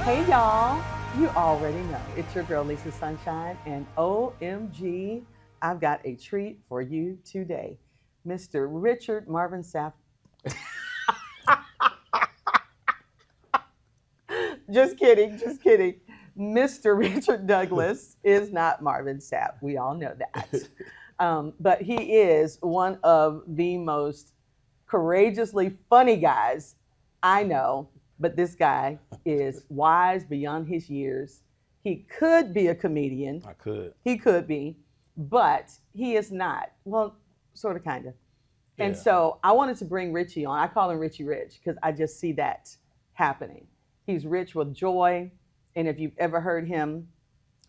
Hey y'all, you already know it's your girl Lisa Sunshine, and OMG, I've got a treat for you today. Mr. Richard Marvin Sapp. Just kidding, just kidding. Mr. Richard Douglas is not Marvin Sapp. We all know that. But he is one of the most courageously funny guys I know. But this guy is wise beyond his years. He could be a comedian. I could. He could be, but he is not. Well, sort of, kind of. And Yeah. so I wanted to bring Richie on. I call him Richie Rich because I just see that happening. He's rich with joy. And if you've ever heard him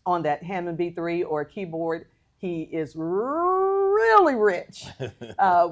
on that Hammond B3 or a keyboard, he is really rich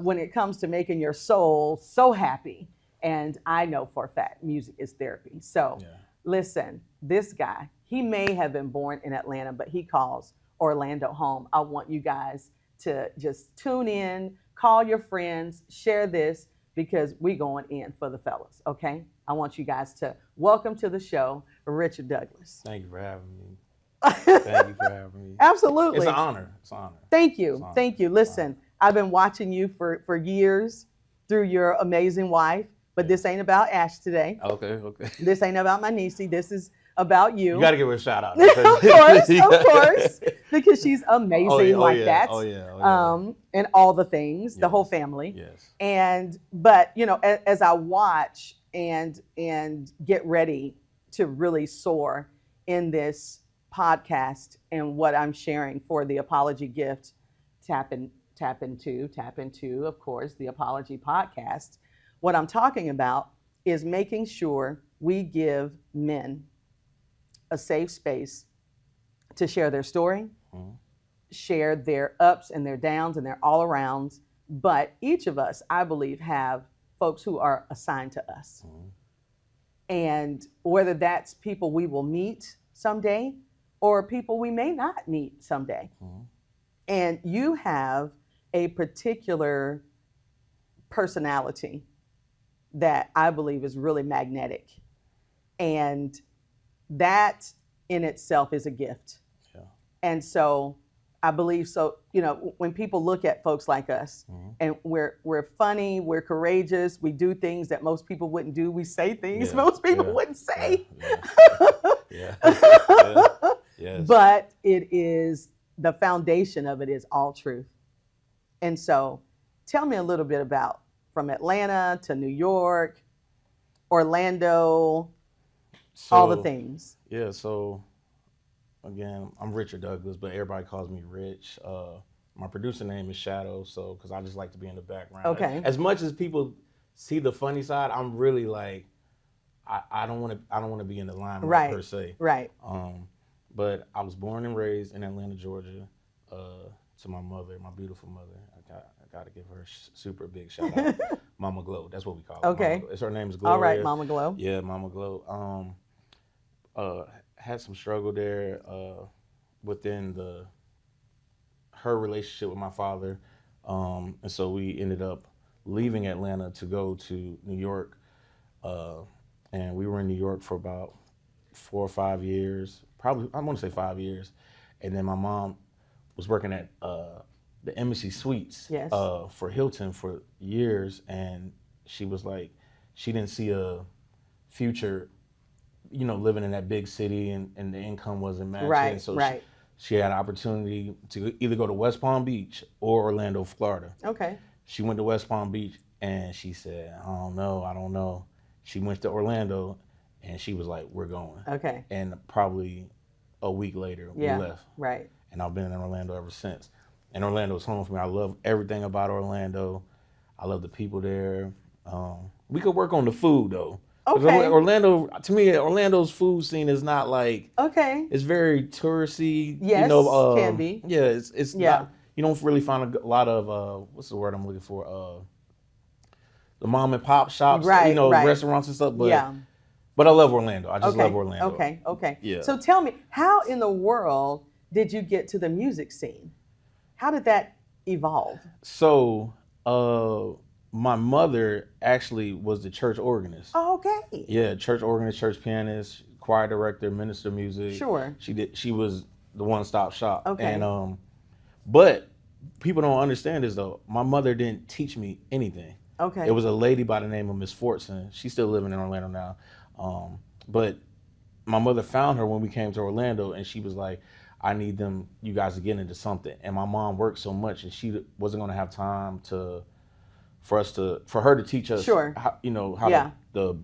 when it comes to making your soul so happy. And I know for a fact music is therapy. So Yeah. listen, this guy, he may have been born in Atlanta, but he calls Orlando home. I want you guys to just tune in, call your friends, share this because we going in for the fellas, okay? I want you guys to welcome to the show, Richard Douglas. Thank you for having me. Thank you for having me. Absolutely. It's an honor. It's an honor. Thank you. It's an honor. Thank you. Listen, I've been watching you for years through your amazing wife, but this ain't about Ash today. Okay. This ain't about my niecey. This is about you. You got to give her a shout out. Of course, because she's amazing that. Oh yeah. And all the things, the Yes. whole family. Yes. But you know, as I watch and get ready to really soar in this podcast and what I'm sharing for the Apology Gift, tap into, of course, the Apology Podcast. What I'm talking about is making sure we give men a safe space to share their story, share their ups and their downs and their all arounds. But each of us, I believe, have folks who are assigned to us. And whether that's people we will meet someday or people we may not meet someday. And you have a particular personality that I believe is really magnetic. And that in itself is a gift. Yeah. And so I believe so, you know, when people look at folks like us and we're funny, we're courageous, we do things that most people wouldn't do, we say things most people wouldn't say. Yeah. Yes. But it is, the foundation of it is all truth. And so tell me a little bit about from Atlanta to New York, Orlando, all the things. Yeah, so again, I'm Richard Douglas, but everybody calls me Rich. My producer name is Shadow, so because I just like to be in the background. Okay. As much as people see the funny side, I'm really like, I don't want to be in the limelight per se. Right. But I was born and raised in Atlanta, Georgia, to my mother, my beautiful mother. I got to give her a super big shout out. Mama Glow, that's what we call her. Okay. Her name is Gloria. All right, Mama Glow. Yeah, Mama Glow. Had some struggle there within her relationship with my father. And so we ended up leaving Atlanta to go to New York. And we were in New York for about 4 or 5 years, probably, I want to say 5 years. And then my mom was working at the Embassy Suites for Hilton for years. And she was like, she didn't see a future, you know, living in that big city and the income wasn't matching. Right, so right. She had an opportunity to either go to West Palm Beach or Orlando, Florida. Okay. She went to West Palm Beach and she said, I don't know. She went to Orlando and she was like, we're going. Okay. And probably a week later, we left. Right. And I've been in Orlando ever since. And Orlando's home for me. I love everything about Orlando. I love the people there. We could work on the food though. Okay. Orlando, to me, Orlando's food scene is not like, okay. It's very touristy. Yes, you know, can be. Yeah, it's not, you don't really find a lot of, what's the word I'm looking for? The mom and pop shops, you know, restaurants and stuff. But I love Orlando. I just love Orlando. Okay. Yeah. So tell me, how in the world did you get to the music scene? How did that evolve? So, my mother actually was the church organist. Oh, okay. Yeah, church organist, church pianist, choir director, minister of music. Sure. She was the one-stop shop. Okay. And but people don't understand this though. My mother didn't teach me anything. Okay. It was a lady by the name of Miss Fortson. She's still living in Orlando now. But my mother found her when we came to Orlando, and she was like, I need you guys to get into something. And my mom worked so much, and she wasn't going to have time for her to teach us, Sure. how, Yeah. the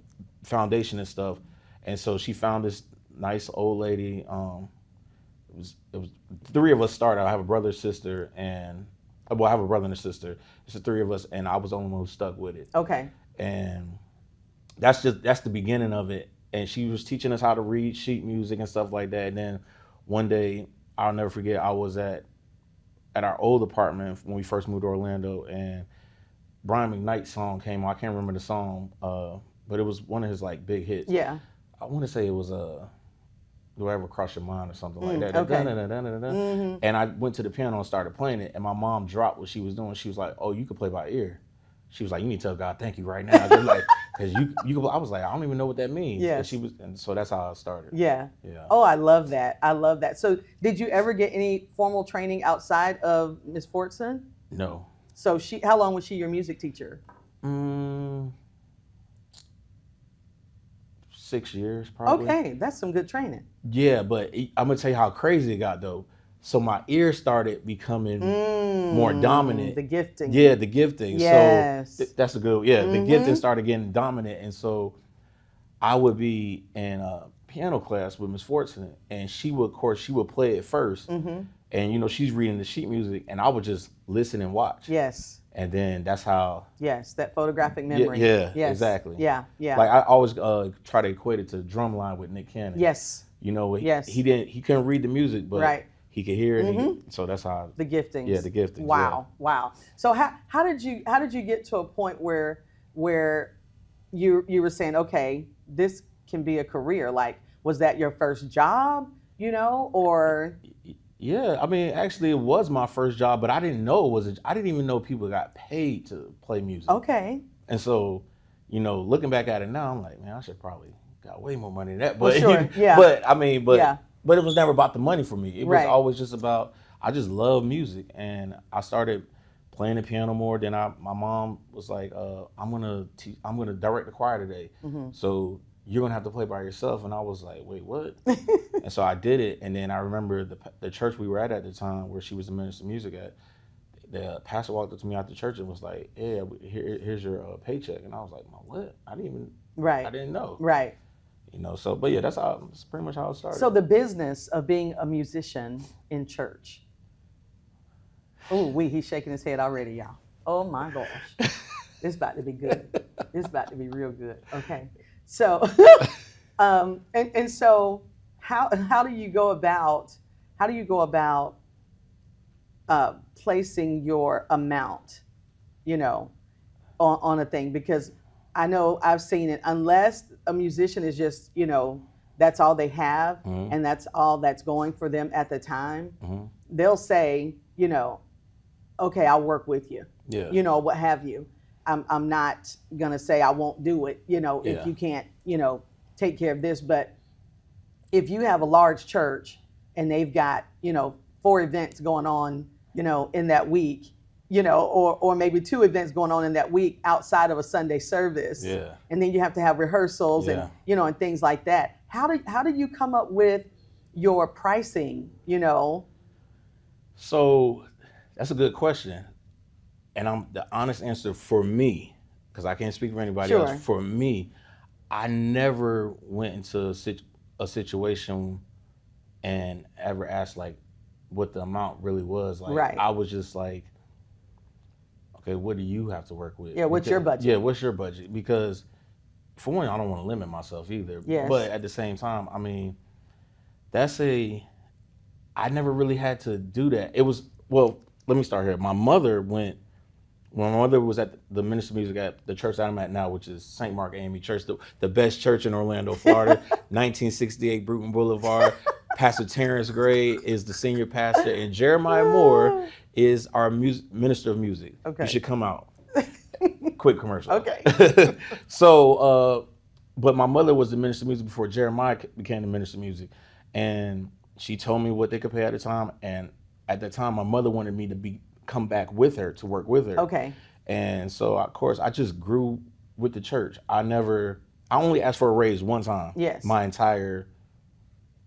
foundation and stuff. And so she found this nice old lady. It was 3 of us started. I have a brother, sister, and I have a brother and a sister. It's the 3 of us, and I was the only one who stuck with it. Okay. And that's the beginning of it. And she was teaching us how to read sheet music and stuff like that. And then one day, I'll never forget, I was at our old apartment when we first moved to Orlando, and Brian McKnight's song came on. I can't remember the song, but it was one of his like big hits. Yeah. I want to say it was Do I Ever Cross Your Mind or something like that. Okay. Mm-hmm. And I went to the piano and started playing it, and my mom dropped what she was doing. She was like, "Oh, you can play by ear." She was like, "You need to tell God thank you right now." Just like, cause you. I was like, I don't even know what that means. Yes. And so that's how I started. Yeah. Yeah. Oh, I love that. I love that. So did you ever get any formal training outside of Miss Fortson? No. So how long was she your music teacher? 6 years probably. Okay, that's some good training. Yeah, but I'm gonna tell you how crazy it got though. So my ear started becoming more dominant. The gifting. Yeah, the gifting. Yes. So that's a good. Yeah, the gifting started getting dominant, and so I would be in a piano class with Miss Fortson, and she would play it first, and she's reading the sheet music, and I would just listen and watch. Yes. And then that's how. Yes, that photographic memory. Yeah, yes. Exactly. Yeah, yeah. Like I always try to equate it to Drumline with Nick Cannon. Yes. Yes. He couldn't read the music, but right. He could hear it. So that's how. The giftings. Yeah, the giftings. Wow, yeah. Wow. So how did you get to a point where you were saying, okay, this can be a career? Like, was that your first job? Or? Yeah, I mean, actually, it was my first job, but I didn't know it was. I didn't even know people got paid to play music. Okay. And so, looking back at it now, I'm like, man, I should probably got way more money than that. But well, sure. Yeah. But it was never about the money for me. It was right. always just about, I just love music, and I started playing the piano more. Then my mom was like, I'm gonna direct the choir today, so you're gonna have to play by yourself. And I was like, wait, what? And so I did it. And then I remember the church we were at the time, where she was the minister of music at. The pastor walked up to me after church and was like, "Yeah, here's your paycheck." And I was like, "What? I didn't know." Right. So, but yeah, that's pretty much how it started. So the business of being a musician in church. Oh, he's shaking his head already, y'all. Oh my gosh. It's about to be good. It's about to be real good. Okay. So, and so how do you go about placing your amount, on a thing? Because I know I've seen it, unless a musician is just, that's all they have and that's all that's going for them at the time, they'll say, okay, I'll work with you, what have you. I'm not going to say I won't do it, if you can't, take care of this. But if you have a large church and they've got, 4 events going on, in that week, or maybe 2 events going on in that week outside of a Sunday service. Yeah. And then you have to have rehearsals and, and things like that. How do you come up with your pricing, So that's a good question. And the honest answer for me, because I can't speak for anybody else, for me, I never went into a situation and ever asked like what the amount really was. Like, right. I was just like, okay, what do you have to work with? Yeah, what's your budget? Yeah, what's your budget? Because for one, I don't want to limit myself either. Yes. But at the same time, I mean, I never really had to do that. It was, well, let me start here. When my mother was at the minister of music at the church that I'm at now, which is St. Mark AME Church, the best church in Orlando, Florida, 1968 Bruton Boulevard. Pastor Terrence Gray is the senior pastor, and Jeremiah Moore is our minister of music. Okay. You should come out. Quick commercial. Okay. So, but my mother was the minister of music before Jeremiah became the minister of music, and she told me what they could pay at the time. And at that time, my mother wanted me to come back with her to work with her. Okay. And so, of course, I just grew with the church. I only asked for a raise one time. Yes. My entire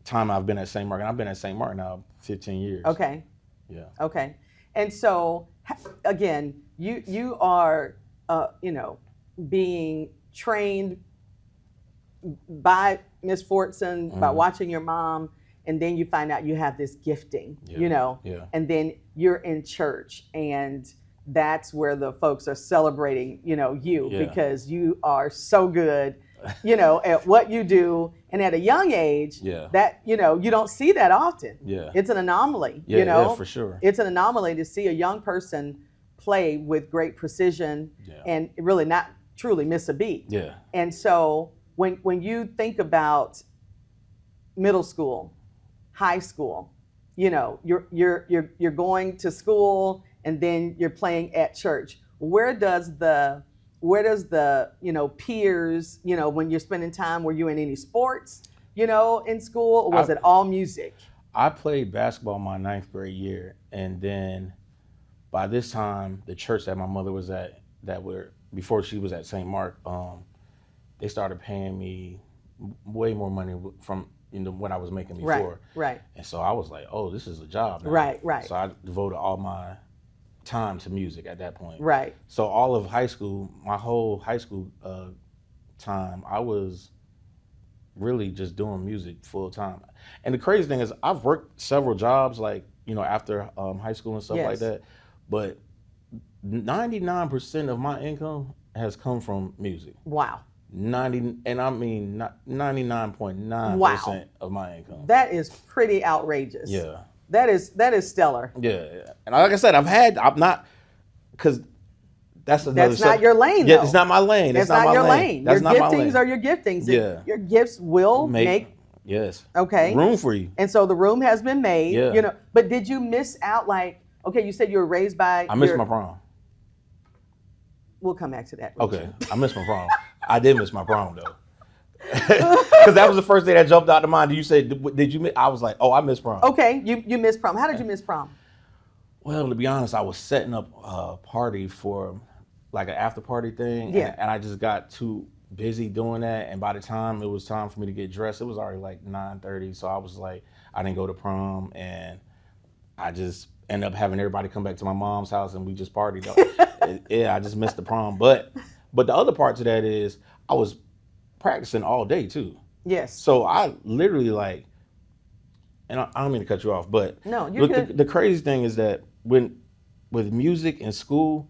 time I've been at St. Mark, and I've been at St. Mark now 15 years. Okay. Yeah. Okay. And so, again, you are, being trained by Miss Fortson, by watching your mom, and then you find out you have this gifting, Yeah. and then you're in church, and that's where the folks are celebrating, you, Yeah. because you are so good, at what you do. And at a young age, Yeah. that, you don't see that often. Yeah. It's an anomaly, Yeah, yeah, for sure. It's an anomaly to see a young person play with great precision and really not truly miss a beat. Yeah. And so when you think about middle school, high school, you're going to school and then you're playing at church. Where does the peers, when you're spending time, were you in any sports, in school, or was it all music? I played basketball my 9th grade year, and then by this time, the church that my mother was at, before she was at St. Mark, they started paying me way more money from what I was making before. Right. And so I was like, oh, this is a job now. Right. So I devoted all my time to music at that point. Right. So all of high school, my whole high school time, I was really just doing music full time. And the crazy thing is, I've worked several jobs, like, after high school and stuff like that. But 99% of my income has come from music. Wow. 99.9% of my income. That is pretty outrageous. Yeah. That is stellar. Yeah. And like I said, I'm not, because that's another That's not your lane, though. Yeah, it's not my lane. That's not your lane. That's your not my giftings lane. are your giftings. Yeah. Your gifts will make yes. Okay. room for you. And so the room has been made. Yeah. But did you miss out, okay, you said you were raised by I missed my prom. We'll come back to that. Okay. I missed my prom. I did miss my prom, though. Because that was the first thing that jumped out to mind. You said, did you miss? I was like, oh, I missed prom. Okay, you missed prom. How did you miss prom? Well, to be honest, I was setting up a party for like an after party thing. Yeah. And I just got too busy doing that. And by the time it was time for me to get dressed, it was already like 9:30. So I was like, I didn't go to prom, and I just ended up having everybody come back to my mom's house, and we just partied. Yeah, I just missed the prom. But the other part to that is I was practicing all day too. Yes. So I literally and I don't mean to cut you off, but no, you're good. The crazy thing is that with music in school,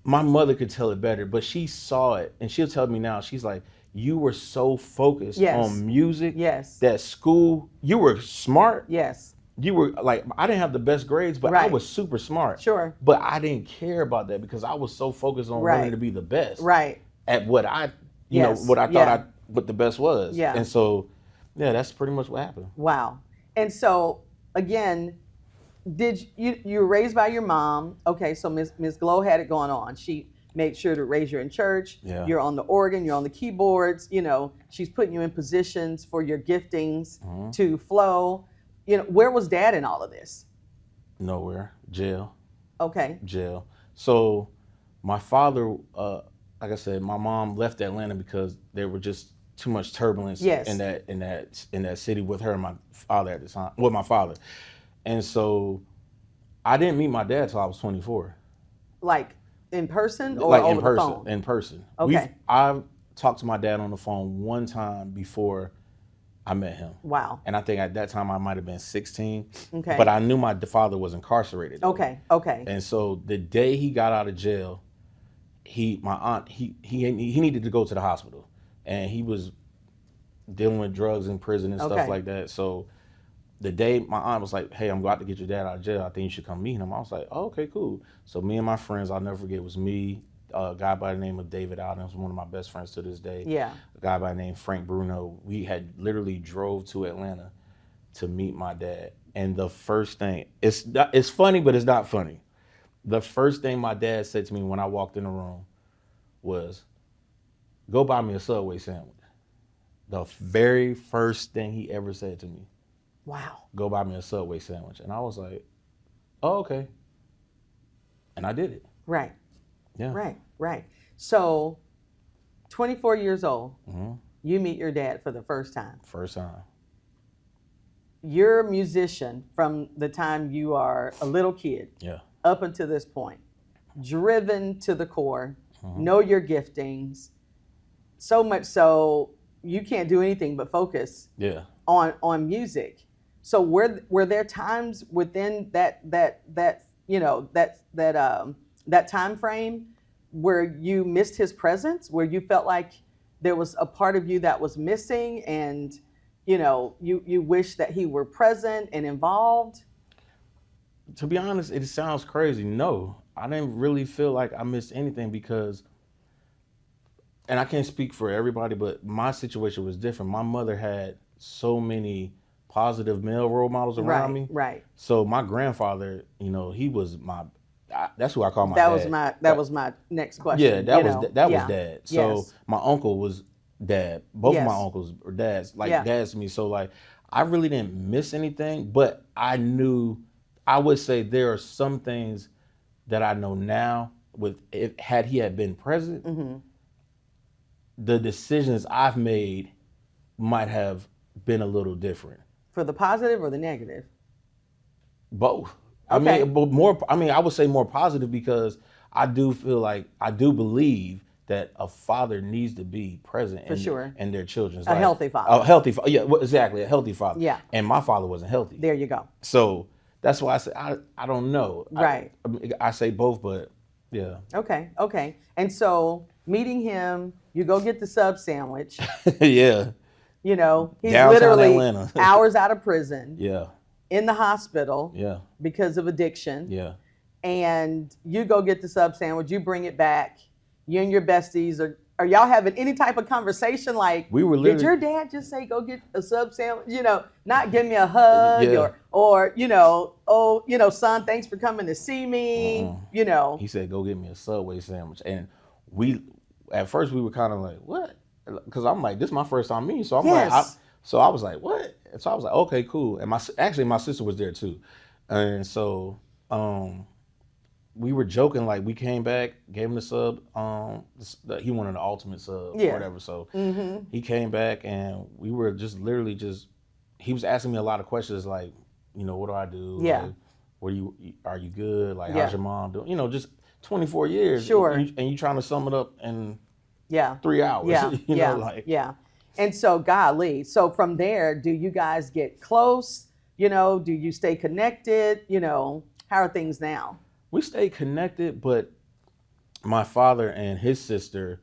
my mother could tell it better, but she saw it, and she'll tell me now, she's like, you were so focused on music that school, you were smart. Yes. You were like, I didn't have the best grades, but I was super smart. Sure. But I didn't care about that because I was so focused on wanting to be the best. Right. At what I thought what the best was. Yeah. And so, that's pretty much what happened. Wow. And so, again, you were raised by your mom? Okay, so Ms. Glow had it going on. She made sure to raise you in church. Yeah. You're on the organ. You're on the keyboards. She's putting you in positions for your giftings to flow. Where was Dad in all of this? Nowhere. Jail. Okay. Jail. So my father, like I said, my mom left Atlanta because there were just too much turbulence in that city with her and my father at the time. With my father. And so I didn't meet my dad till I was 24. Like in person or over the phone? In person. Okay. I've talked to my dad on the phone one time before I met him. Wow. And I think at that time I might have been 16. Okay. But I knew my father was incarcerated. Okay. And so the day he got out of jail, my aunt needed to go to the hospital, and he was dealing with drugs in prison and stuff like that. So the day my aunt was like, hey, I'm about to get your dad out of jail, I think you should come meet him. I was like, oh, okay, cool. So me and my friends, I'll never forget, it was me, a guy by the name of David Adams, one of my best friends to this day. Yeah. A guy by the name Frank Bruno. We had literally drove to Atlanta to meet my dad. And the first thing, it's funny, but it's not funny. The first thing my dad said to me when I walked in the room was, go buy me a Subway sandwich. The very first thing he ever said to me, Wow. go buy me a Subway sandwich. And I was like, oh, okay. And I did it. Right. Yeah. Right. So, 24 years old, Mm-hmm. you meet your dad for the first time. First time. You're a musician from the time you are a little kid Yeah. up until this point, driven to the core, Mm-hmm. know your giftings, so much so you can't do anything but focus Yeah. on music. So were there times within that time frame where you missed his presence, where you felt like there was a part of you that was missing, and you wish that he were present and involved? To be honest, it sounds crazy. No, I didn't really feel like I missed anything because, and I can't speak for everybody, but my situation was different. My mother had so many positive male role models around me. Right. So my grandfather, he was that's who I call my That dad. was my next question. Yeah, that was dad. So Yes. my uncle was dad. Both of my Yes. uncles were dads, like Yeah. dads to me. So like I really didn't miss anything, but I would say there are some things that I know now had he had been present, Mm-hmm. the decisions I've made might have been a little different. For the positive or the negative? Both. Okay. I would say more positive because I do believe that a father needs to be present For sure. in their children's A life. healthy father. A healthy father. Yeah, exactly. A healthy father. Yeah. And my father wasn't healthy. There you go. So that's why I say I don't know. Right. I say both, but yeah. Okay. And so meeting him, you go get the sub sandwich. Yeah. He's Downtown literally Atlanta. hours out of prison, Yeah. in the hospital Yeah. because of addiction. Yeah. And you go get the sub sandwich, you bring it back. You and your besties are y'all having any type of conversation like, We were did literally your dad just say go get a sub sandwich? Not give me a hug Yeah. or son, thanks for coming to see me. He said, go get me a Subway sandwich. And at first we were kind of like, what? Because I'm like, this is my first time meeting. So I'm Yes. like, so I was like, what? And so I was like, okay, cool. And my sister was there too. And so we were joking, like we came back, gave him the sub. He wanted an ultimate sub Yeah. or whatever. So Mm-hmm. he came back and we were just literally he was asking me a lot of questions like, what do I do? Yeah. Like, are you good? Like, Yeah. how's your mom doing? Just 24 years. Sure. And you trying to sum it up in Yeah. 3 hours. Yeah. Yeah. And so, golly, so from there, do you guys get close? Do you stay connected? How are things now? We stayed connected, but my father and his sister,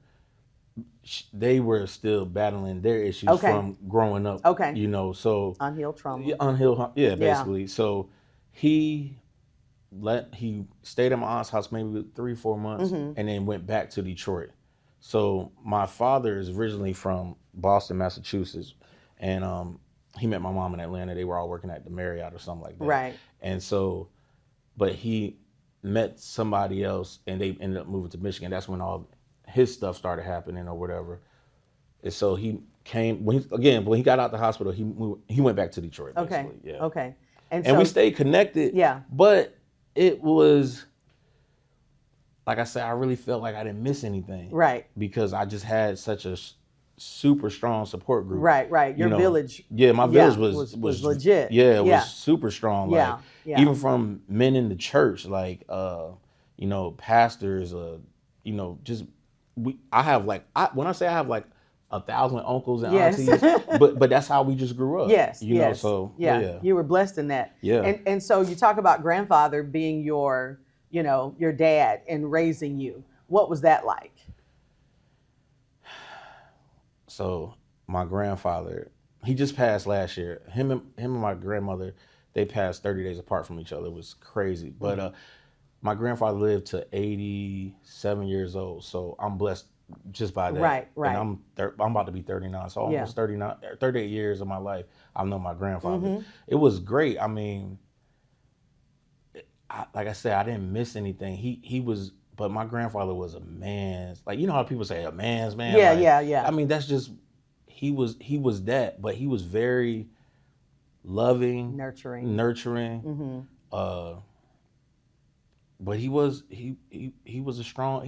they were still battling their issues Okay. from growing up. Okay. So Unhealed trauma. unhealed, basically. So he stayed at my aunt's house maybe 3-4 months, Mm-hmm. and then went back to Detroit. So my father is originally from Boston, Massachusetts, and he met my mom in Atlanta. They were all working at the Marriott or something like that. Right. And so, but he met somebody else, and they ended up moving to Michigan. That's when all his stuff started happening or whatever. And so he came when he got out the hospital. He went back to Detroit. Okay. Basically. Yeah. Okay. And so, we stayed connected. Yeah. But it was, like I said, I really felt like I didn't miss anything. Right. Because I just had such a super strong support group. Right. Your village. Yeah, my village was legit. Yeah, it was super strong. Yeah. Like, Yeah. even from men in the church, like pastors, I have when I say I have like 1,000 uncles and Yes. aunties, but that's how we just grew up. Yes. So yeah. You were blessed in that. Yeah. And so you talk about grandfather being your dad and raising you. What was that like? So my grandfather, he just passed last year. Him and my grandmother, they passed 30 days apart from each other. It was crazy. But my grandfather lived to 87 years old. So I'm blessed just by that. Right. And I'm about to be 39. So almost 38 years of my life, I've known my grandfather. Mm-hmm. It was great. I mean, like I said, I didn't miss anything. He was but my grandfather was a man's, like, you know how people say a man's man? Yeah, Like, yeah, yeah. I mean, that's just, he was that, but he was very loving, Nurturing. nurturing. Uh, but he was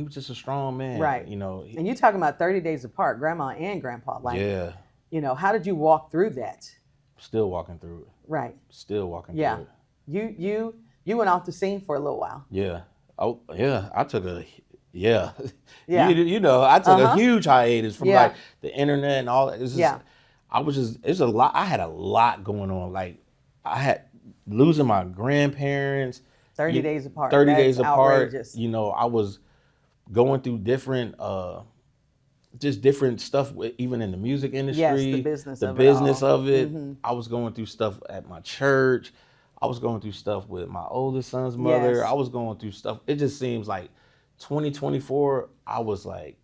just a strong man. Right. You know. And you talking about 30 days apart, grandma and grandpa. Like, Yeah. you know, how did you walk through that? Still walking through it. Right. Still walking Yeah. through it. You went off the scene for a little while. Yeah. Oh, yeah. I took a, yeah. Yeah. You know, I took a huge hiatus from Yeah. like the internet and all that. It's just, Yeah. it's a lot. I had a lot going on. Like, I had losing my grandparents. 30 days apart. 30 That's days apart. outrageous. You know, I was going through different, just different stuff, even in the music industry. Yes, the business the of business it all. of it. I was going through stuff at my church. I was going through stuff with my oldest son's mother. Yes. I was going through stuff. It just seems like 2024, I was like,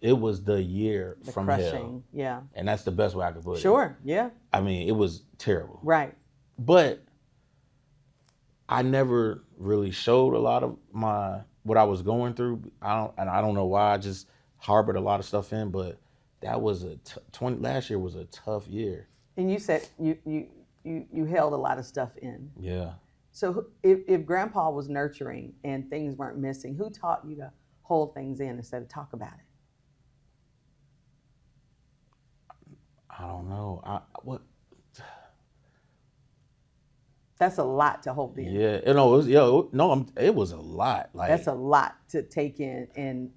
it was the year The from crushing. hell. Yeah. And that's the best way I could put it. Sure. Yeah. I mean, it was terrible. Right. But I never really showed a lot of what I was going through. I don't know why. I just harbored a lot of stuff in. But that was last year was a tough year. And you said you held a lot of stuff in. Yeah. So if grandpa was nurturing and things weren't missing, who taught you to hold things in instead of talk about it? I don't know. That's a lot to hold in. Yeah. It was a lot. Like, That's a lot to take in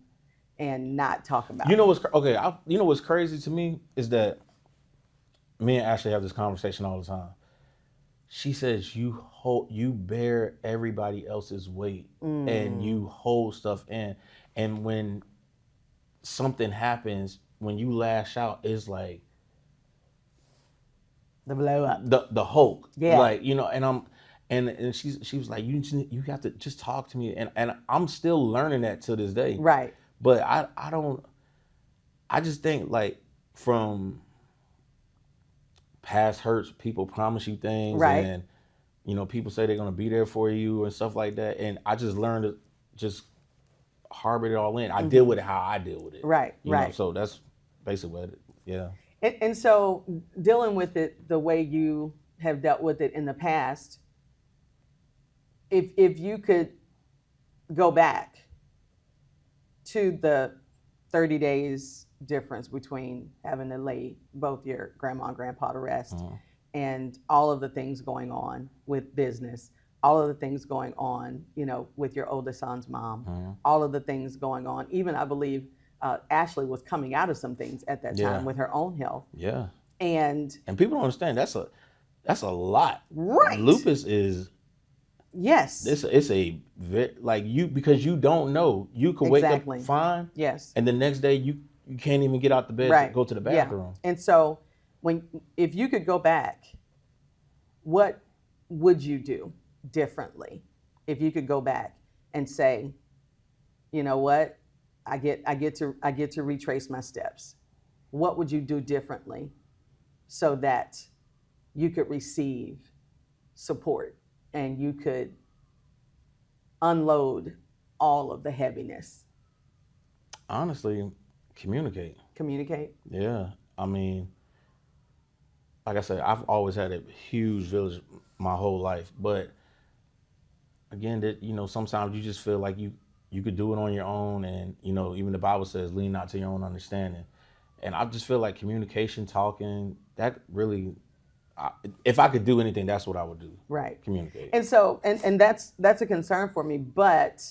and not talk about. You know what's okay? You know what's crazy to me is that me and Ashley have this conversation all the time. She says you bear everybody else's weight and you hold stuff in, and when something happens, when you lash out, it's like the blow up. The Hulk. Yeah. Like, you know, and she was like, you have to just talk to me, and I'm still learning that to this day. Right. But I just think, like, from past hurts, people promise you things, right. and, you know, people say they're going to be there for you and stuff like that. And I just learned to just harbor it all in. I deal with it how I deal with it. Right, you know? So that's basically what yeah. And so dealing with it the way you have dealt with it in the past, if you could go back to the 30 days difference between having to lay both your grandma and grandpa to rest and all of the things going on with business, all of the things going on, you know, with your oldest son's mom, all of the things going on. Even I believe Ashley was coming out of some things at that time with her own health. Yeah. And people don't understand that's a lot. Right. Lupus is yes. It's a like because you don't know. You could wake up fine. Yes. And the next day you can't even get out the bed to go to the bathroom. Yeah. And so if you could go back, what would you do differently? If you could go back and say, you know what, I get to retrace my steps. What would you do differently so that you could receive support and you could unload all of the heaviness? Honestly, communicate. Communicate? Yeah. I mean, like I said, I've always had a huge village my whole life. But again, that, you know, sometimes you just feel like you could do it on your own. And, you know, even the Bible says, lean not to your own understanding. And I just feel like communication, talking, that really, if I could do anything, that's what I would do. Right. Communicate. And so, and that's a concern for me, but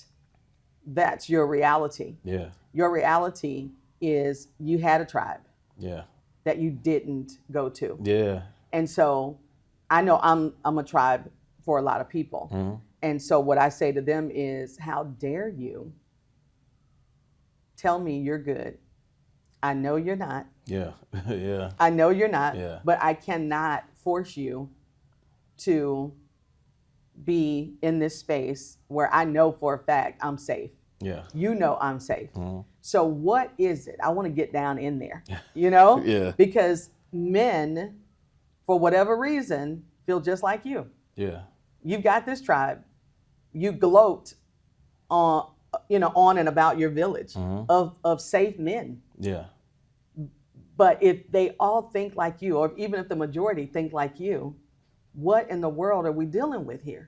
that's your reality. Yeah. Your reality is you had a tribe. Yeah. That you didn't go to. Yeah. And so I know I'm a tribe for a lot of people. Mm-hmm. And so what I say to them is, how dare you tell me you're good? I know you're not. Yeah. Yeah. I know you're not. Yeah. But I cannot force you to be in this space where I know for a fact I'm safe. Yeah. You know I'm safe. Mm-hmm. So what is it? I want to get down in there, you know? Yeah. Because men, for whatever reason, feel just like you. Yeah. You've got this tribe. You gloat on, on and about your village of safe men. Yeah. But if they all think like you, or even if the majority think like you, what in the world are we dealing with here?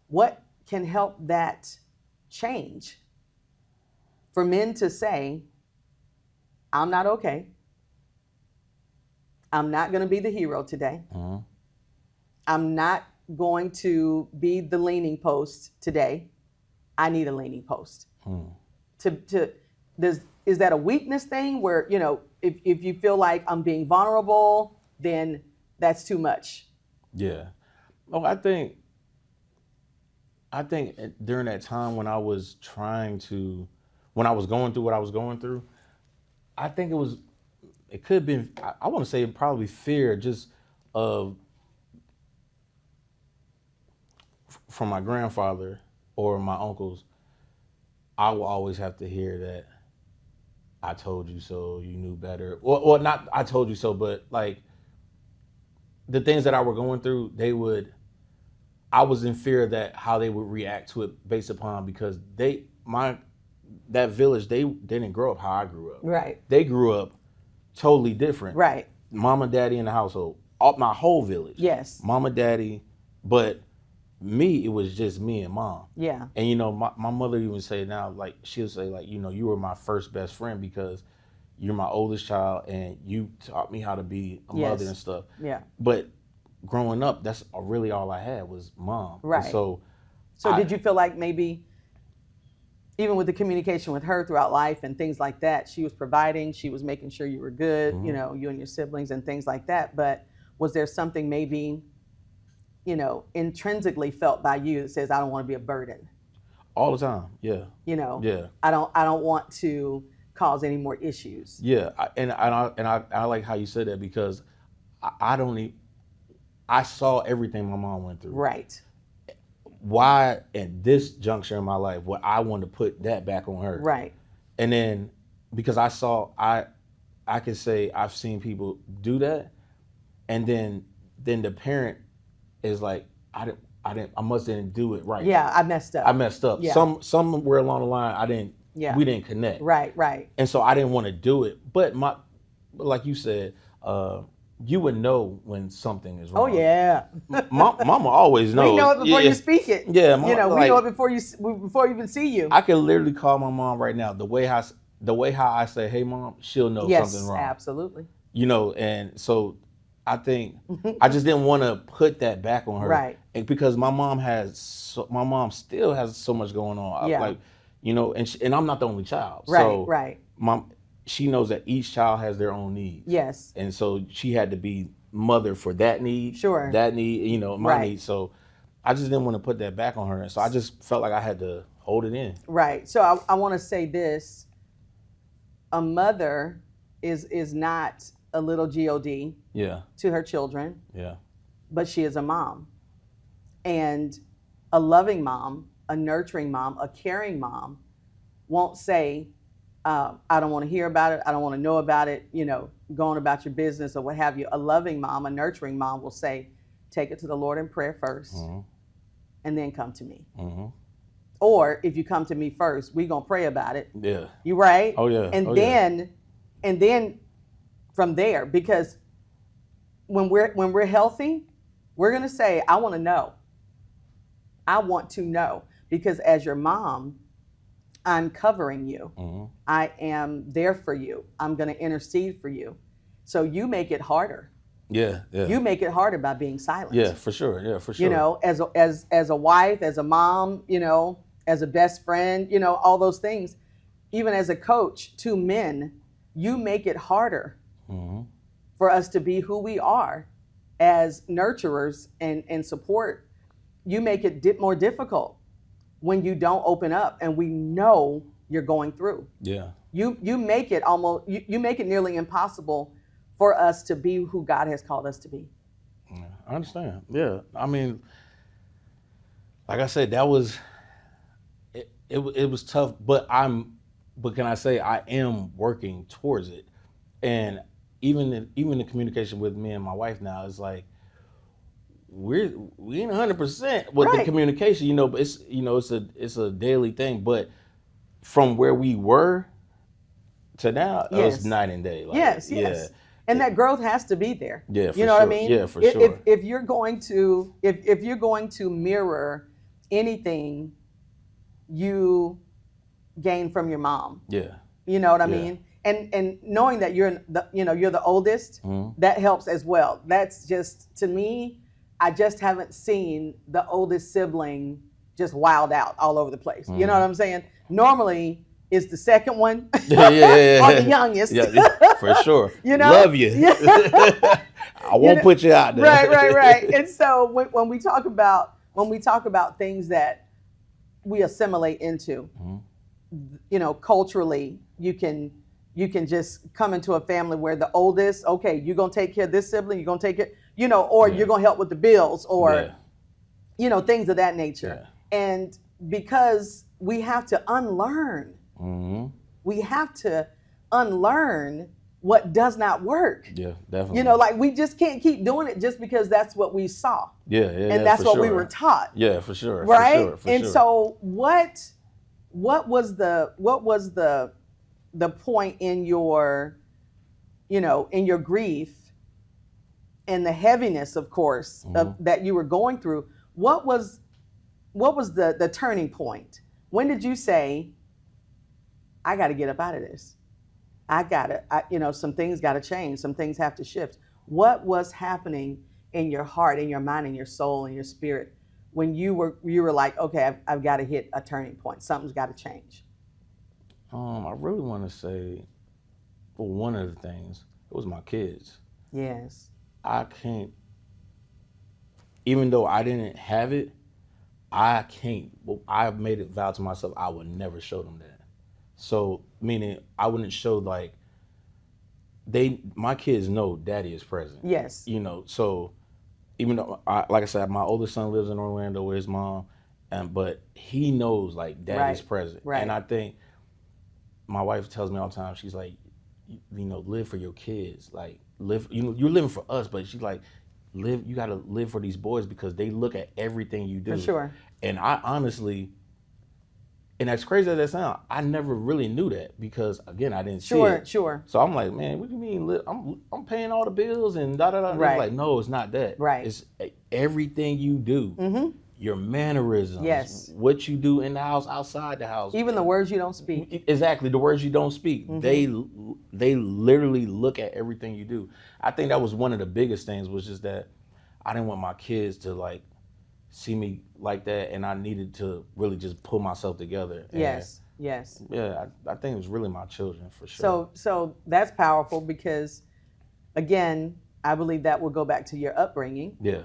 What can help that change? For men to say, I'm not okay. I'm not going to be the hero today. I'm not going to be the leaning post today. I need a leaning post. Is that a weakness thing where, if you feel like I'm being vulnerable, then that's too much? Yeah. Oh, I think during that time when I was going through what I was going through, I think it could have been, I want to say probably fear just of, from my grandfather or my uncles. I will always have to hear that, I told you so, you knew better. Or not I told you so, but like the things that I were going through, I was in fear that how they would react to it based upon, because that village, they didn't grow up how I grew up. Right. They grew up totally different. Right. Mama, daddy in the household, my whole village. Yes. Mama, daddy, but me, it was just me and mom. Yeah. And my mother even say now, like she'll say like, you were my first best friend because you're my oldest child and you taught me how to be a mother and stuff. Yeah. But growing up, that's really all I had was mom. Right. And so did you feel like maybe even with the communication with her throughout life and things like that, she was providing, she was making sure you were good, you and your siblings and things like that. But was there something maybe, intrinsically felt by you that says, I don't want to be a burden? All the time. Yeah. Yeah. I don't want to cause any more issues. Yeah. I like how you said that, because I saw everything my mom went through. Right. Why at this juncture in my life would I want to put that back on her? Right. And then because I could say I've seen people do that, and then the parent is like, I didn't do it right. Yeah, I messed up. Yeah. Somewhere along the line we didn't connect. Right. And so I didn't want to do it. But like you said, you would know when something is wrong. Oh yeah. Mama always knows. We know it before you speak it. Yeah, we know it before we even see you. I can literally call my mom right now. The way how I say, "Hey, mom," she'll know something wrong. Yes, absolutely. And so I think I just didn't want to put that back on her, right? And because my mom still has so much going on. Yeah. And I'm not the only child. Right. So right. She knows that each child has their own needs. Yes. And so she had to be mother for that need. Sure. That need, my need. So I just didn't want to put that back on her. And so I just felt like I had to hold it in. Right. So I want to say this. A mother is not a little God to her children. Yeah. But she is a mom. And a loving mom, a nurturing mom, a caring mom won't say, I don't want to hear about it. I don't want to know about it, going about your business or what have you. A loving mom, a nurturing mom will say, take it to the Lord in prayer first, and then come to me. Or if you come to me first, we're going to pray about it. Yeah. You right? Oh, yeah. And then from there, because when we're healthy, we're going to say, I want to know. I want to know. Because as your mom, I'm covering you. I am there for you. I'm going to intercede for you. So you make it harder. Yeah. You make it harder by being silent. Yeah, for sure. Yeah, for sure. As a wife, as a mom, as a best friend, all those things. Even as a coach to men, you make it harder for us to be who we are as nurturers and support. You make it more difficult when you don't open up, and we know you're going through. Yeah. You make it you make it nearly impossible for us to be who God has called us to be. Yeah, I understand. Yeah. I mean, like I said, that was it was tough, but can I say I am working towards it. And even the communication with me and my wife now is like, we ain't 100% with the communication, but it's it's a daily thing. But from where we were to now, it Yes. was night and day. Like, Yes, yeah, yes. And that growth has to be there. Yeah, for you know what I sure. mean? Yeah, for If- sure. If you're going to if you're going to mirror anything you gain from your mom, yeah, you know what I Yeah. mean? And knowing that you're you're the oldest, Mhm. that helps as well. That's just, to me, I just haven't seen the oldest sibling just wild out all over the place. You know what I'm saying? Normally it's the second one yeah. or the youngest. Yeah, for sure. You know? Love you. Yeah. I won't know- put you out there. Right. And so when we talk about things that we assimilate into, Mhm. you know, culturally, you can just come into a family where the oldest, okay, you're gonna take care of this sibling, you're gonna take it, you know, or Yeah. you're gonna help with the bills, or Yeah. you know, things of that nature. And because we have to unlearn, Mhm. we have to unlearn what does not work. Yeah, definitely. You know, like we just can't keep doing it just because that's what we saw yeah, and that's for what we sure. were taught, Yeah, for sure. right? For And sure. so what was the point in your, you know, in your grief and the heaviness, of course, of, that you were going through? What was the turning point? When did you say, I got to get up out of this? You know, some things got to change. Some things have to shift. What was happening in your heart, in your mind, in your soul, in your spirit when you were like, okay, I've got to hit a turning point. Something's got to change. I really want to say, well, one of the things, it was my kids. Yes. I can't, even though I didn't have it, I've made it vow to myself I would never show them that. So, meaning I wouldn't show, like, my kids know daddy is present. Yes. You know, so even though, like I said, my oldest son lives in Orlando with his mom, but he knows, like, daddy's Right. present. Right. And I think my wife tells me all the time, she's like, you know, live for your kids. Like, live, you know, you're living for us, but she's like, you got to live for these boys because they look at everything you do. For sure. And I honestly, and as crazy as that sounds, I never really knew that because, again, I didn't see it. Sure. So I'm like, man, what do you mean? I'm paying all the bills and da da da. Right. Like, no, it's not that. Right. It's everything you do. Mm-hmm. Your mannerisms. Yes. What you do in the house, outside the house. Even the words you don't speak. Exactly, the words you don't speak. Mm-hmm. They literally look at everything you do. I think that was one of the biggest things, was just that I didn't want my kids to, like, see me like that, and I needed to really just pull myself together. And Yes. yeah, I think it was really my children, for sure. So that's powerful because, again, I believe that will go back to your upbringing. Yeah.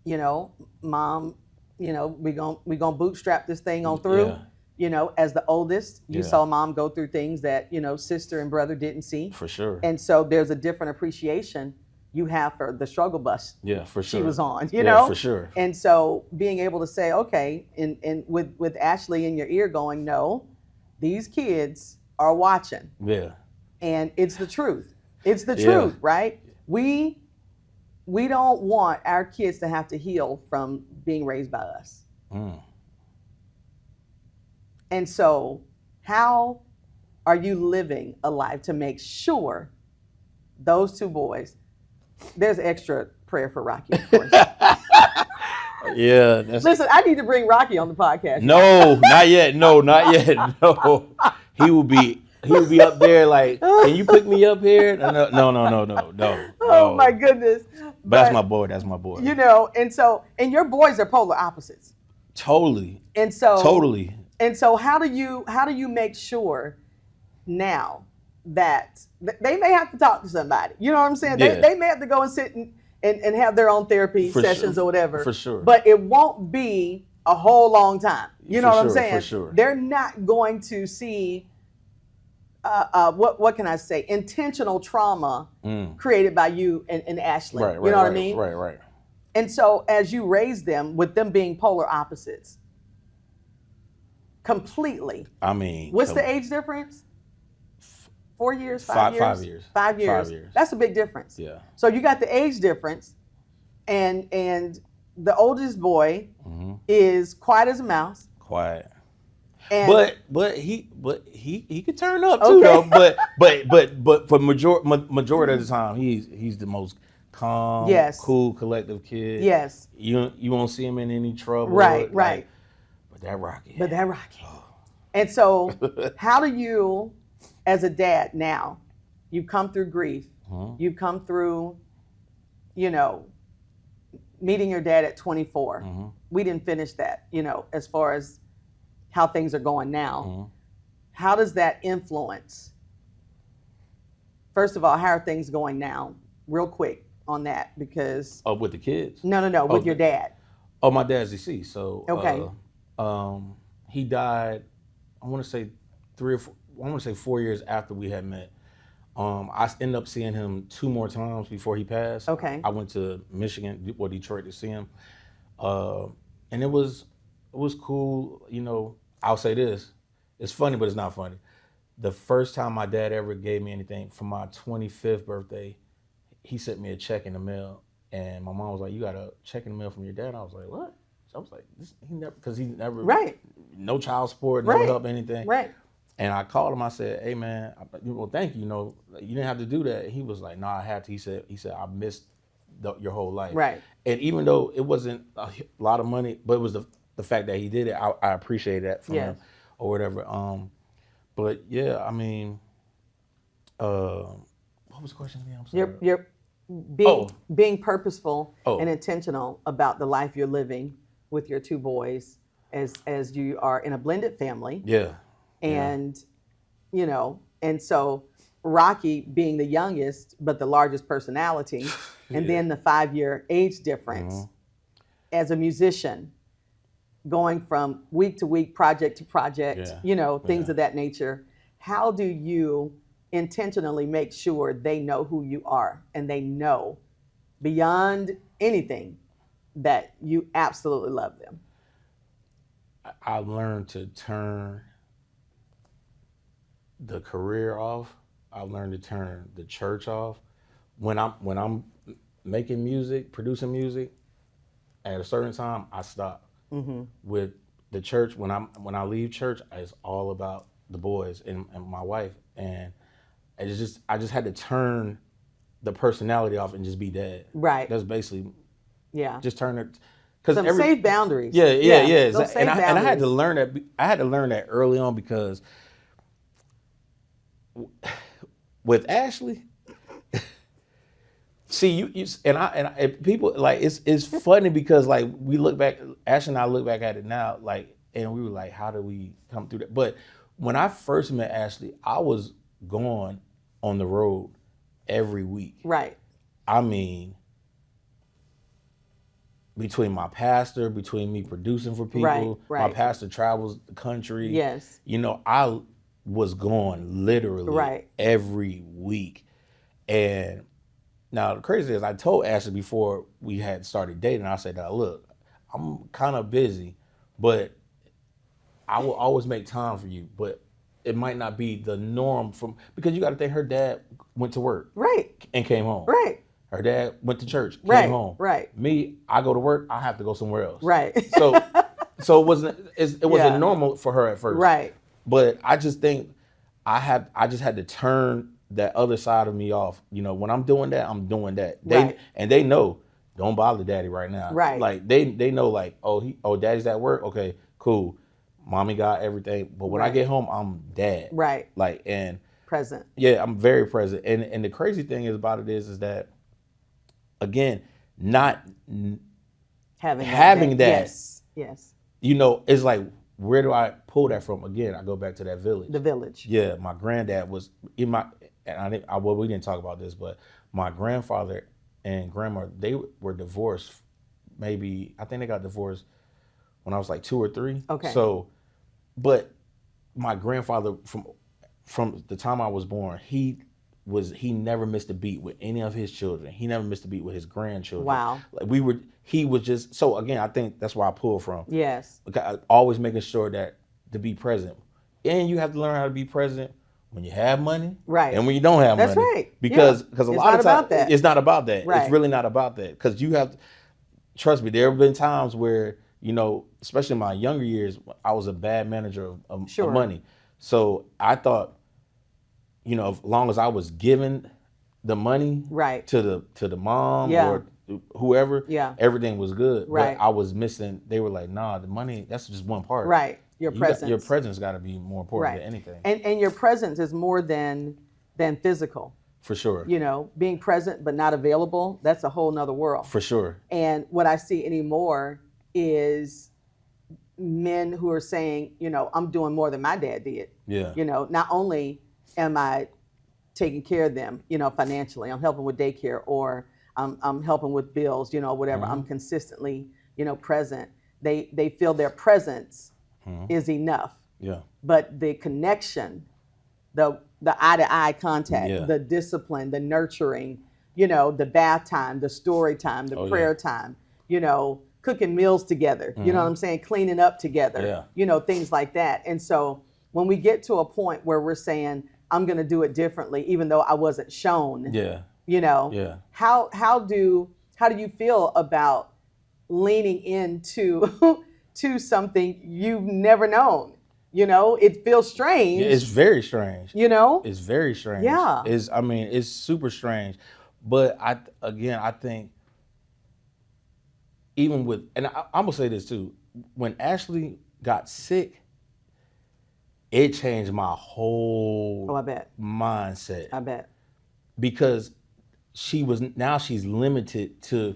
You know, mom, you know, we gonna bootstrap this thing on through. Yeah. You know, as the oldest, you Yeah. saw mom go through things that, you know, sister and brother didn't see. For sure. And so there's a different appreciation you have for the struggle bus Yeah, for sure. she was on, you Yeah, know? for sure. And so being able to say, okay, and with Ashley in your ear going, no, these kids are watching. Yeah. And it's the truth. It's the Yeah. truth, right? We don't want our kids to have to heal from being raised by us. Mm. And so how are you living a life to make sure those two boys, there's extra prayer for Rocky, of course. Yeah. That's, Listen, I need to bring Rocky on the podcast. no, not yet. No, not yet. No. He will be up there like, can you pick me up here? No. Oh my goodness. But that's my boy. That's my boy. You know, and your boys are polar opposites. Totally. And so Totally. And so how do you make sure now that they may have to talk to somebody? You know what I'm saying? Yeah. They may have to go and sit and have their own therapy For sessions sure. or whatever. For sure. But it won't be a whole long time. You know For what I'm sure, saying? for sure. They're not going to see what can I say? Intentional trauma created by you and Ashley. Right. You know what I mean? Right. And so as you raise them, with them being polar opposites, completely. I mean, What's the age difference? 4 years, 5 years? 5 years. 5 years. 5 years. That's a big difference. Yeah. So you got the age difference, and the oldest boy is quiet as a mouse. Quiet. And but he could turn up too though. But for majority of the time, he's the most calm, Yes. cool, collective kid. yes, You won't see him in any trouble. right, right. But that Rocky. But that Rocky. And so, how do you, as a dad now, you've come through grief, you've come through, meeting your dad at 24. We didn't finish that, as far as how things are going now. How does that influence? First of all, how are things going now? Real quick on that, because with the kids. no, with your dad. Oh, my dad's deceased. So Okay. he died. I want to say 4 years after we had met. I ended up seeing him 2 more times before he passed. Okay. I went to Michigan or Detroit to see him, and it was cool. I'll say this: it's funny, but it's not funny. The first time my dad ever gave me anything for my 25th birthday, he sent me a check in the mail, and my mom was like, "You got a check in the mail from your dad?" I was like, "What?" So I was like, he never, Right. no child support, never Right. helped anything. Right. And I called him. I said, "Hey man, well, thank you. You didn't have to do that." He was like, "No, I had to." He said, "I missed your whole life." Right. And even though it wasn't a lot of money, but it was the fact that he did it. I appreciate that from him or whatever. But yeah, I mean, what was the question again? I'm sorry. You're being purposeful and intentional about the life you're living with your 2 boys, as you are in a blended family. Yeah. And, and so Rocky being the youngest, but the largest personality, and then the 5-year age difference as a musician, going from week to week, project to project, things of that nature. How do you intentionally make sure they know who you are and they know beyond anything that you absolutely love them? I've learned to turn the career off. I've learned to turn the church off. When I'm making music, producing music, at a certain time I stop. With the church, when I leave church, it's all about the boys and my wife, and I just had to turn the personality off and just be dad. Right. That's basically just turn it. Some safe boundaries. Yeah. Those safe And I had boundaries. to learn that. I had to learn that early on, because with Ashley, see you and people, like, it's funny because, like, we look back, Ashley and I look back at it now, like, and we were like, how did we come through that? But when I first met Ashley, I was going on the road every week. Right. I mean, between my pastor, between me producing for people, Right. my pastor travels the country. Yes. I was going literally every week. And now the crazy is, I told Ashley before we had started dating, I said, now look, I'm kind of busy, but I will always make time for you. But it might not be the norm, because you got to think, her dad went to work. Right. And came home. Right. Her dad went to church, came home. Right. Me, I go to work, I have to go somewhere else. Right. So it wasn't normal for her at first. Right. But I just think I just had to turn that other side of me off. When I'm doing that, I'm doing that. They know, don't bother daddy right now. Right. Like they know, like, daddy's at work. Okay, cool. Mommy got everything. But when I get home, I'm dad. Right. Like, and present. Yeah, I'm very present. And the crazy thing about it is that, again, not having that. Yes. It's like, where do I pull that from? Again, I go back to that village. The village. Yeah, my granddad was we didn't talk about this, but my grandfather and grandma, they were divorced. Maybe, I think they got divorced when I was like 2 or 3. Okay. So, but my grandfather, from the time I was born, he never missed a beat with any of his children. He never missed a beat with his grandchildren. Wow. Like he was just, so again, I think that's where I pull from. Yes. Because always making sure that to be present. And you have to learn how to be present when you have money. Right. And when you don't have money. That's right. Because a lot of times, it's not about that. Right. It's really not about that. Because you have, trust me, there have been times where you know, especially in my younger years, I was a bad manager of Sure. money. So I thought, you know, as long as I was giving the money Right. to the mom Yeah. or whoever, Yeah. everything was good. Right. But I was missing. They were like, nah, the money, that's just one part. Right. Your presence. Your presence got to be more important Right. than anything. And your presence is more than physical. For sure. You know, being present but not available, that's a whole nother world. For sure. And what I see anymore is men who are saying, you know, I'm doing more than my dad did. Yeah. You know, not only am I taking care of them, you know, financially, I'm helping with daycare, or I'm helping with bills, you know, whatever. I'm consistently, you know, present. They feel their presence is enough. Yeah. But the connection, the eye to eye contact, Yeah. the discipline, the nurturing, you know, the bath time, the story time, the prayer time, you know, cooking meals together, you know what I'm saying? Cleaning up together, Yeah. you know, things like that. And so when we get to a point where we're saying, I'm going to do it differently, even though I wasn't shown, Yeah. you know, Yeah. how do you feel about leaning into to something you've never known? You know, it feels strange. It's very strange. You know? It's very strange. Yeah. It's super strange. But I think even with, and I'm gonna say this too, when Ashley got sick, it changed my whole Oh, I bet. mindset, I bet. because now she's limited to,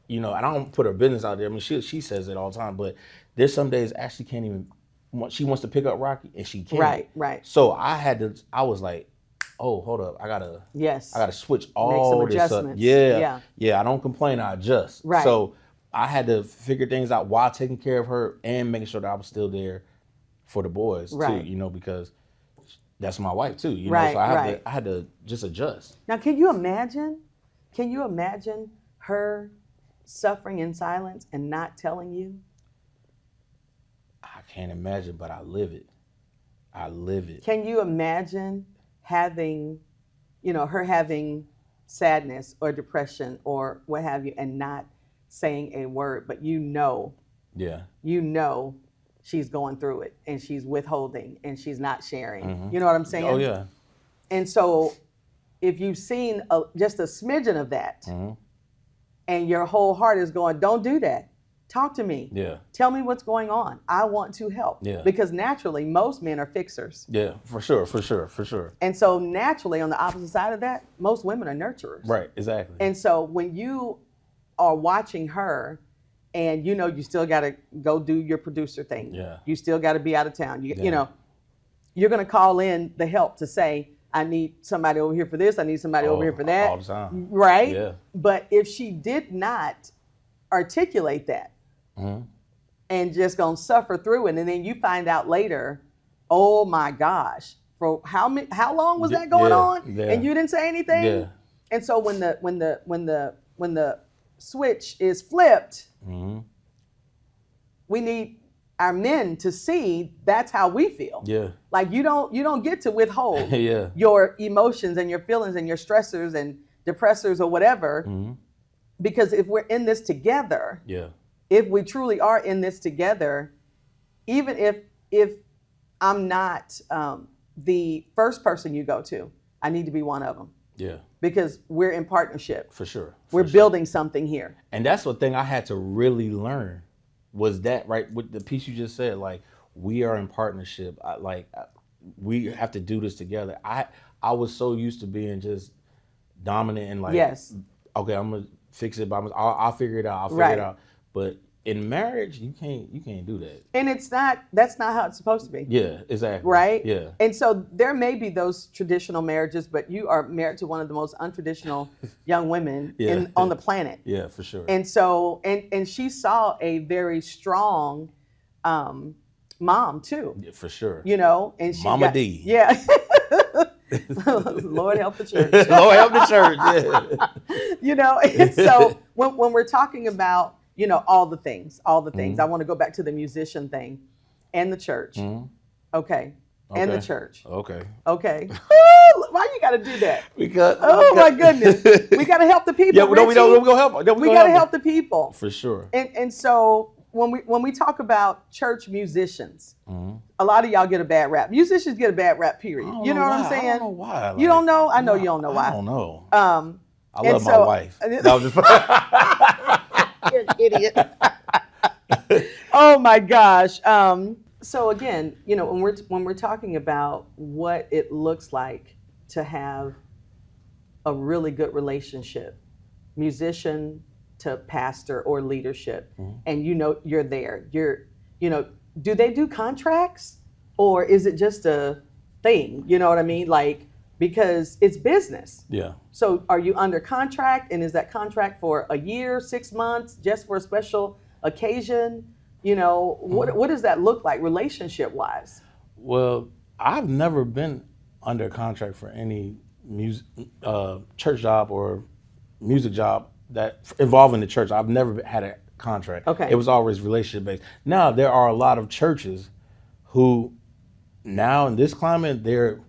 you know, I don't put her business out there. I mean, she says it all the time, but there's some days Ashley can't even, she wants to pick up Rocky and she can't. Right. So I was like, oh, hold up, I gotta switch all some this up. adjustments. Yeah. I don't complain, I adjust. Right. So I had to figure things out while taking care of her and making sure that I was still there for the boys Right. too. You know, because that's my wife too. You know, Right, so I had to just adjust. Now, can you imagine her suffering in silence and not telling you? I can't imagine, but I live it. I live it. Can you imagine having, you know, her having sadness or depression or what have you, and not saying a word, but you know she's going through it and she's withholding and she's not sharing. You know what I'm saying? Oh yeah. And so if you've seen just a smidgen of that and your whole heart is going, don't do that. Talk to me. Yeah. Tell me what's going on. I want to help. Yeah. Because naturally, most men are fixers. Yeah, for sure. And so naturally, on the opposite side of that, most women are nurturers. Right, exactly. And so when you are watching her and you know you still got to go do your producer thing. Yeah. You still got to be out of town. You know, you're going to call in the help to say, I need somebody over here for this. I need somebody over here for that. All the time. Right? Yeah. But if she did not articulate that and just going to suffer through it, and then you find out later, oh my gosh, for how long was that going on? Yeah. And you didn't say anything? Yeah. And so when the switch is flipped, we need our men to see that's how we feel. Yeah. Like you don't get to withhold Yeah. your emotions and your feelings and your stressors and depressors or whatever, because if we're in this together, Yeah. if we truly are in this together, even if I'm not the first person you go to, I need to be one of them. Yeah. Because we're in partnership. For sure. We're building something here. And that's one thing I had to really learn, was that, right, with the piece you just said, like, we are in partnership. We have to do this together. I was so used to being just dominant and like, Yes. okay, I'm gonna fix it by myself. I'll figure it out. I'll figure Right. it out. But in marriage, you can't do that. And that's not how it's supposed to be. Yeah, exactly. Right? Yeah. And so there may be those traditional marriages, but you are married to one of the most untraditional young women on the planet. Yeah, for sure. And so, and she saw a very strong mom too. Yeah, for sure. You know, and she Mama D. Yeah. Lord help the church. Lord help the church. Yeah. You know, and so when we're talking about, you know, all the things, I want to go back to the musician thing and the church. Okay. And the church. Okay. Okay. Why you got to do that? Because My goodness. We got to help the people. Yeah, we don't. We gonna help. We got to help the people. For sure. And so when we talk about church musicians, Mhm. a lot of y'all get a bad rap. Musicians get a bad rap, period. You know what I'm saying? I don't know why. You don't know? I know you don't know why. I don't know. Um, I and love my so- wife. No, I'm just You're an idiot. Oh my gosh. So again, you know, when we're talking about what it looks like to have a really good relationship, musician to pastor or leadership, and you know you're there. You know, do they do contracts or is it just a thing? You know what I mean? Like, because it's business. Yeah. So are you under contract, and is that contract for a year, 6 months, just for a special occasion? You know, what does that look like relationship wise? Well, I've never been under contract for any church job or music job that involving the church. I've never had a contract. Okay. It was always relationship based. Now there are a lot of churches who now in this climate they're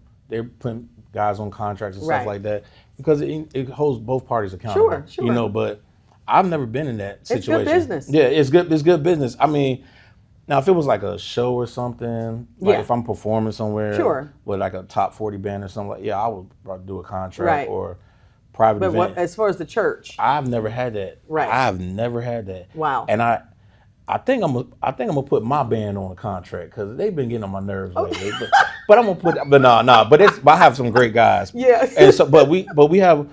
putting guys on contracts and stuff Right. like that because it holds both parties accountable. Sure. You know, but I've never been in that good situation. business. Yeah, it's good. It's good business. I mean, now if it was like a show or something, like Yeah. if I'm performing somewhere Sure. with like a top 40 band or something, like yeah, I would probably do a contract Right. or private But event. as far as the church, I've never had that. Right. I've never had that. Wow. And I think I'm gonna put my band on a contract because they've been getting on my nerves lately. But I'm gonna put. But no. But I have some great guys. Yeah. And so, but we have.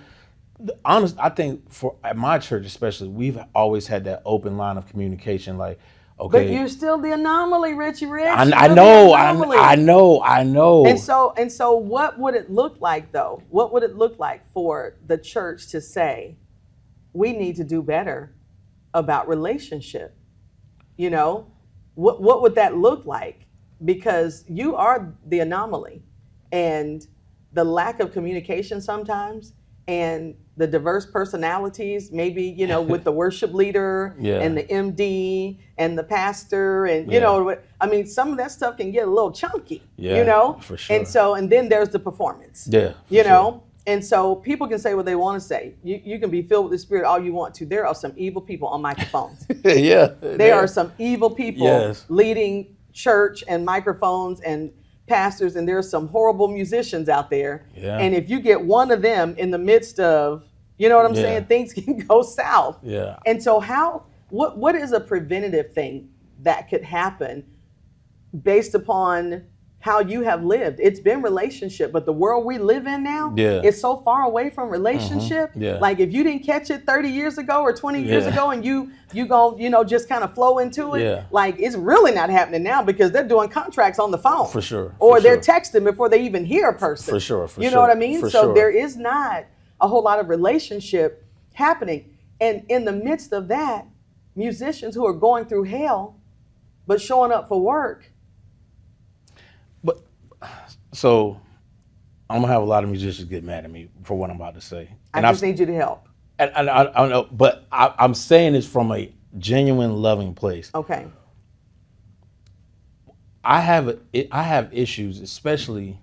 Honest, I think for at my church especially, we've always had that open line of communication. Like, but okay, you're still the anomaly, Richie Rich. I You're the know, anomaly. I know. And so what would it look like though? What would it look like for the church to say, we need to do better about relationship? You know, what would that look like? Because you are the anomaly, and the lack of communication sometimes, and the diverse personalities, maybe, you know, with the worship leader Yeah. and the MD and the pastor, and you Yeah. know, I mean, some of that stuff can get a little chunky, Yeah, you know, for sure. and then there's the performance, Yeah, for you sure. know. And so people can say what they want to say. You can be filled with the Spirit all you want to. There are some evil people on microphones. Yeah, There are some evil people Yes. leading church and microphones and pastors, and there's some horrible musicians out there. Yeah. And if you get one of them in the midst of, you know what I'm Yeah. saying, things can go south. Yeah. And so what is a preventative thing that could happen based upon how you have lived? It's been relationship, but the world we live in now Yeah. is so far away from relationship. Yeah. Like if you didn't catch it 30 years ago or 20 years Yeah. ago, and you go, you know, just kind of flow into it. Yeah. Like it's really not happening now because they're doing contracts on the phone. For sure, Or for they're sure. texting before they even hear a person. For sure, for You know sure, what I mean? for So sure. there is not a whole lot of relationship happening. And in the midst of that, musicians who are going through hell but showing up for work. But so I'm gonna have a lot of musicians get mad at me for what I'm about to say. I And just need you to help. and I don't know, but I'm saying this from a genuine, loving place. Okay. I have issues, especially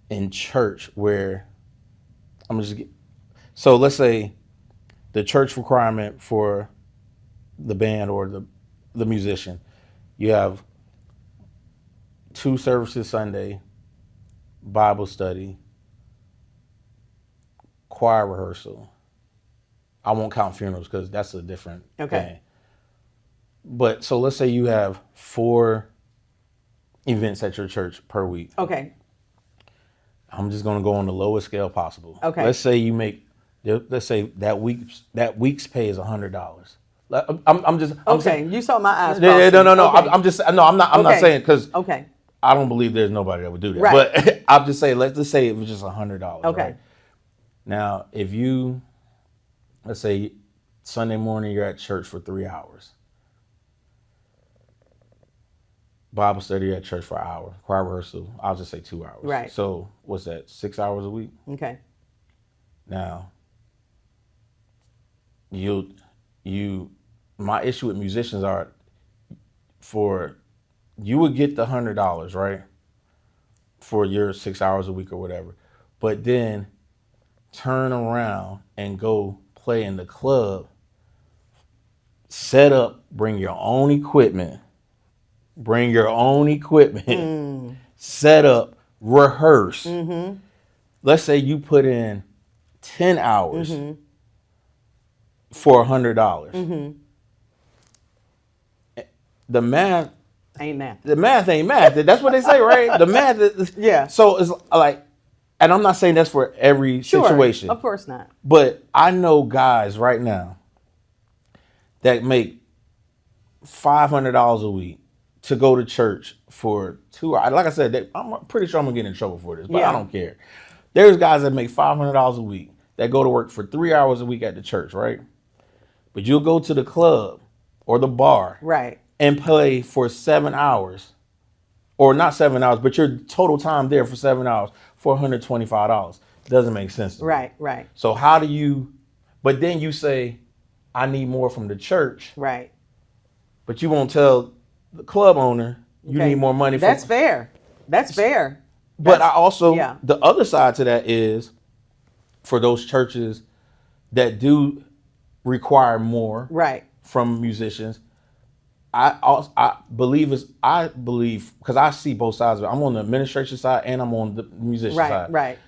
in church, where so let's say the church requirement for the band or the musician, you have 2 services Sunday, Bible study, choir rehearsal. I won't count funerals because that's a different Okay. thing. But so let's say you have 4 events at your church per week. Okay. I'm just gonna go on the lowest scale possible. Okay. Let's say that week's pay is $100. I'm just Okay. You saw my eyes. Yeah, crossing. no. Okay. I'm not Okay. saying because Okay. I don't believe there's nobody that would do that. Right. But I'm just saying, let's just say it was just $100. Okay. Right? Now, if you, let's say Sunday morning you're at church for 3 hours, Bible study at church for an hour, choir rehearsal, I'll just say 2 hours. Right. So what's that? 6 hours a week. Okay. Now, my issue with musicians are you would get the $100, right? For your 6 hours a week or whatever. But then turn around and go play in the club set up, bring your own equipment, set up, rehearse. Let's say you put in 10 hours for $100. The math Ain't that? The math ain't math. That's what they say, right? The math is, Yeah. So it's like, and I'm not saying that's for every situation. Of course not. But I know guys right now that make $500 a week to go to church for 2 hours. Like I said, I'm pretty sure I'm gonna get in trouble for this, but Yeah. I don't care. There's guys that make $500 a week that go to work for 3 hours a week at the church, right? But you'll go to the club or the bar, Right. and play for 7 hours, or not 7 hours, but your total time there for 7 hours for $125. Doesn't make sense to me. Right. Right. So how do you, but then you say, I need more from the church, Right. but you won't tell the club owner you Okay. need more money. That's fair. That's fair. But I also, yeah. the other side to that is for those churches that do require more Right. from musicians, I believe because I see both sides of it. I'm on the administration side and I'm on the musician Right. side. Right.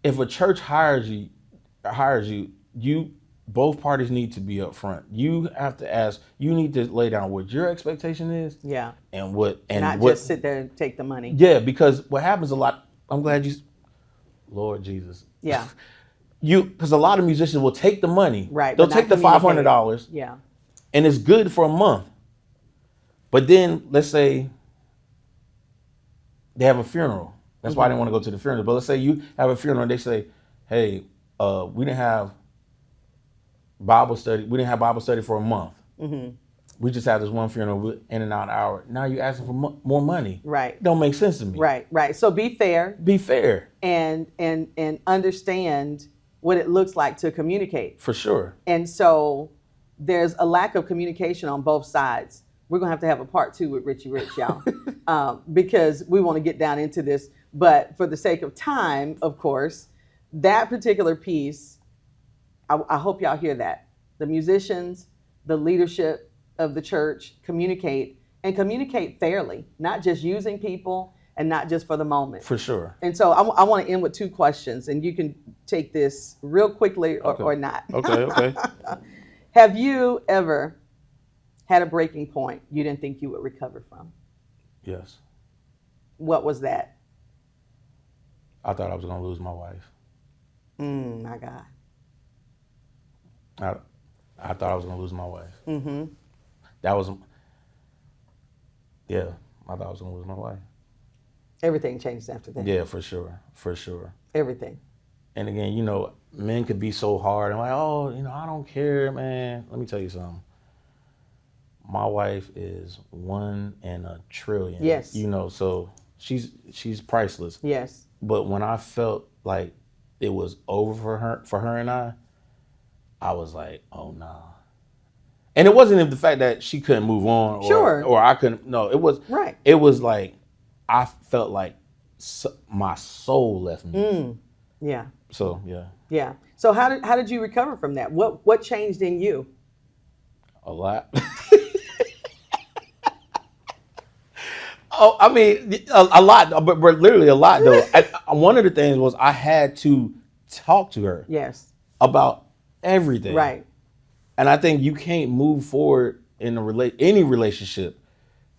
If a church hires you, both parties need to be upfront. You have to ask. You need to lay down what your expectation is. Yeah. And Not what, just sit there and take the money. Yeah, because what happens a lot. I'm glad you, Lord Jesus. Yeah. Because a lot of musicians will take the money. Right. They'll but take not the communicate. $500. Yeah. And it's good for a month. But then let's say they have a funeral. That's why I didn't want to go to the funeral. But let's say you have a funeral and they say, hey, we didn't have Bible study. We didn't have Bible study for a month. We just had this one funeral in and out an hour. Now you're asking for more money. Right. Don't make sense to me. Right. Right. So be fair Be fair. and understand what it looks like to communicate. For sure. And so there's a lack of communication on both sides. We're going to have a part 2 with Richie Rich, y'all, because we want to get down into this. But for the sake of time, of course, that particular piece, I hope y'all hear that. The musicians, the leadership of the church communicate fairly, not just using people and not just for the moment. For sure. And so I want to end with 2 questions, and you can take this real quickly or not. Okay. Have you ever had a breaking point you didn't think you would recover from? Yes. What was that? I thought I was going to lose my wife. My God. I thought I was going to lose my wife. Mm-hmm. That was, yeah, I thought I was going to lose my wife. Everything changed after that. Yeah, for sure. For sure. Everything. And again, men could be so hard. I'm like, oh, I don't care, man. Let me tell you something. My wife is 1 in a trillion. Yes. So she's priceless. Yes. But when I felt like it was over for her and I was like, oh no. And it wasn't the fact that she couldn't move on or I couldn't. No, it was right. It was like I felt like my soul left me. Yeah. So yeah. Yeah. So how did you recover from that? What changed in you? A lot. Oh, I mean, a lot, but literally a lot though. One of the things was I had to talk to her. Yes. About everything. Right. And I think you can't move forward in any relationship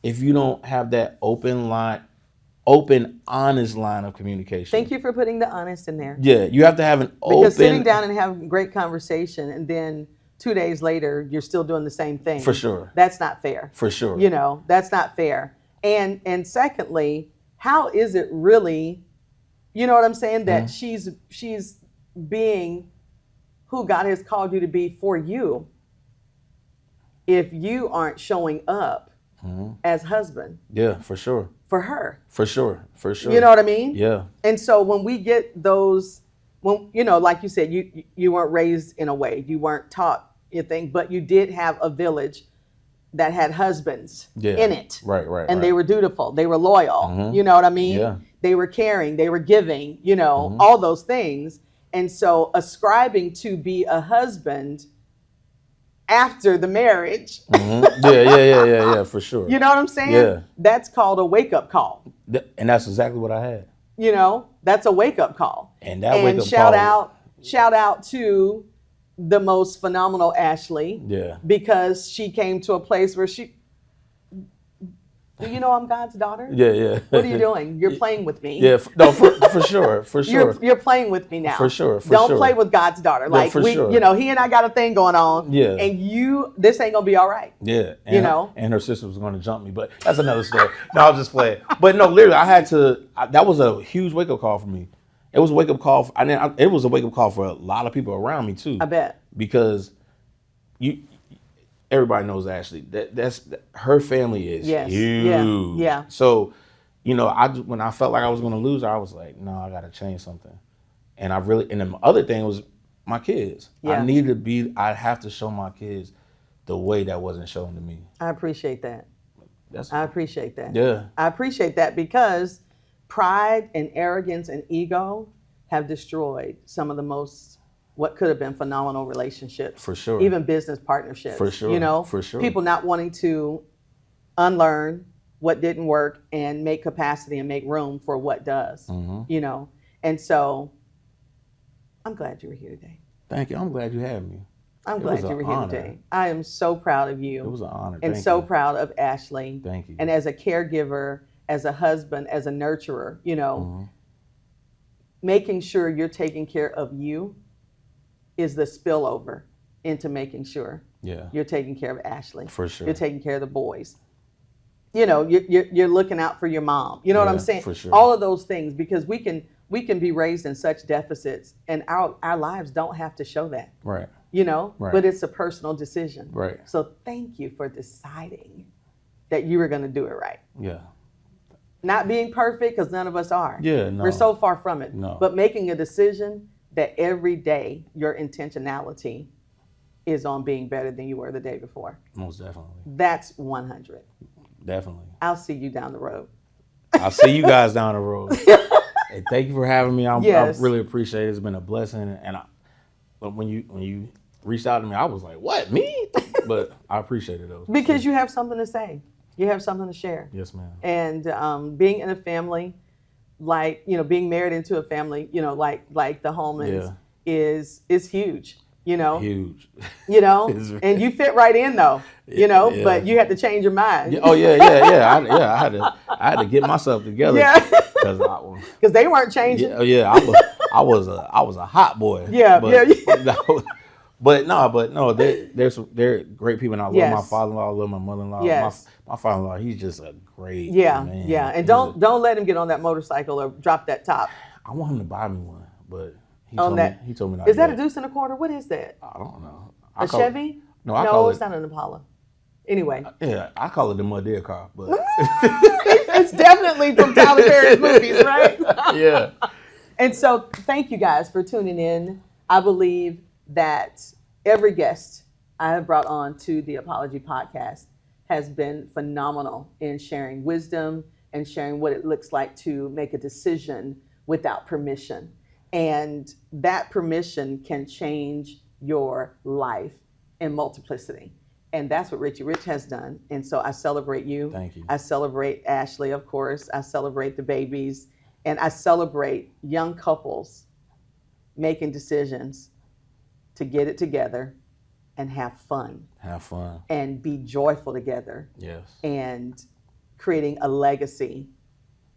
if you don't have that open, honest line of communication. Thank you for putting the honest in there. Yeah, you have to have an open. Because sitting down and having great conversation and then 2 days later you're still doing the same thing. For sure. That's not fair. For sure. That's not fair. And secondly, how is it really, you know what I'm saying, that she's being who God has called you to be for you if you aren't showing up as husband? Yeah, for sure. For her. For sure. For sure. You know what I mean? Yeah. And so when we get those, like you said, you weren't raised in a way, you weren't taught anything, but you did have a village that had husbands in it. Right. And they were dutiful. They were loyal. You know what I mean? Yeah. They were caring. They were giving, all those things. And so ascribing to be a husband after the marriage. Yeah, for sure. You know what I'm saying? Yeah. That's called a wake-up call. And that's exactly what I had. You know, that's a wake-up call. And that wake-up shout call. shout out to the most phenomenal Ashley. Yeah. Because she came to a place where do you know I'm God's daughter? Yeah. What are you doing? You're playing with me. Yeah, no, for sure, for sure. You're playing with me now. For sure, Don't play with God's daughter. Like for sure. you know, he and I got a thing going on. Yeah. And this ain't gonna be all right. Yeah. And, you know. And her sister was going to jump me, but that's another story. No, I was just playing. But no, literally, that was a huge wake up call for me. It was a wake up call. It was a wake up call for a lot of people around me too. I bet. Because everybody knows Ashley. That's her family is huge. Yeah. So, you know, when I felt like I was going to lose her, I was like, no, I got to change something. And the other thing was my kids. Yeah. I have to show my kids the way that wasn't shown to me. I appreciate that. I appreciate that. Yeah. I appreciate that because pride and arrogance and ego have destroyed some of the what could have been phenomenal relationships. For sure. Even business partnerships. For sure. You know, for sure. People not wanting to unlearn what didn't work and make capacity and make room for what does. Mm-hmm. You know, and so I'm glad you were here today. Thank you. I'm glad you had me. I'm glad you were here today. I am so proud of you. It was an honor. And so proud of Ashley. Thank you. And as a caregiver, as a husband, as a nurturer, you know, making sure you're taking care of you is the spillover into making sure you're taking care of Ashley. For sure. You're taking care of the boys. You know, you're looking out for your mom. You know what I'm saying? For sure. All of those things, because we can be raised in such deficits, and our lives don't have to show that. Right. You know, right. But it's a personal decision. Right. So thank you for deciding that you were going to do it right. Yeah. Not being perfect, because none of us are. Yeah, no. We're so far from it. No. But making a decision that every day your intentionality is on being better than you were the day before. Most definitely. That's 100. Definitely. I'll see you down the road. I'll see you guys down the road. Hey, thank you for having me. I really appreciate it. It's been a blessing. And when you reached out to me, I was like, what, me? But I appreciate it though. Because you have something to say. You have something to share. Yes, ma'am. And being in a family, like, you know, being married into a family, you know, like the Holmans is huge, you know. Huge. You know, and you fit right in though, you know, but you had to change your mind. Oh yeah. I had to get myself together. Yeah. Because they weren't changing. I was a hot boy. But they're great people, and I love my father-in-law, I love my mother-in-law. Yes. My father-in-law, he's just a great man. Yeah. And don't let him get on that motorcycle or drop that top. I want him to buy me one, but he told me not. Is that a deuce and a quarter? What is that? I don't know. A Chevy? No, it's not an Impala. Anyway. Yeah, I call it the Mud Deer car, but it's definitely from Tyler Perry's movies, right? Yeah. And so thank you guys for tuning in. I believe that every guest I have brought on to the Apology Podcast has been phenomenal in sharing wisdom and sharing what it looks like to make a decision without permission. And that permission can change your life in multiplicity. And that's what Richie Rich has done. And so I celebrate you. Thank you. I celebrate Ashley, of course. I celebrate the babies. And I celebrate young couples making decisions to get it together and have fun. Have fun. And be joyful together. Yes. And creating a legacy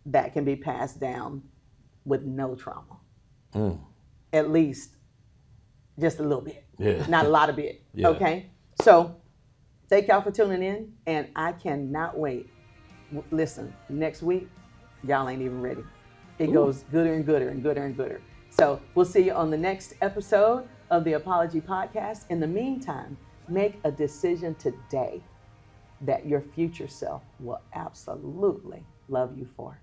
that can be passed down with no trauma. At least just a little bit. Yeah. Not a lot of bit. Yeah. Okay? So thank y'all for tuning in. And I cannot wait. Listen, next week, y'all ain't even ready. It goes gooder and gooder and gooder and gooder. So we'll see you on the next episode of the Apology Podcast. In the meantime, make a decision today that your future self will absolutely love you for.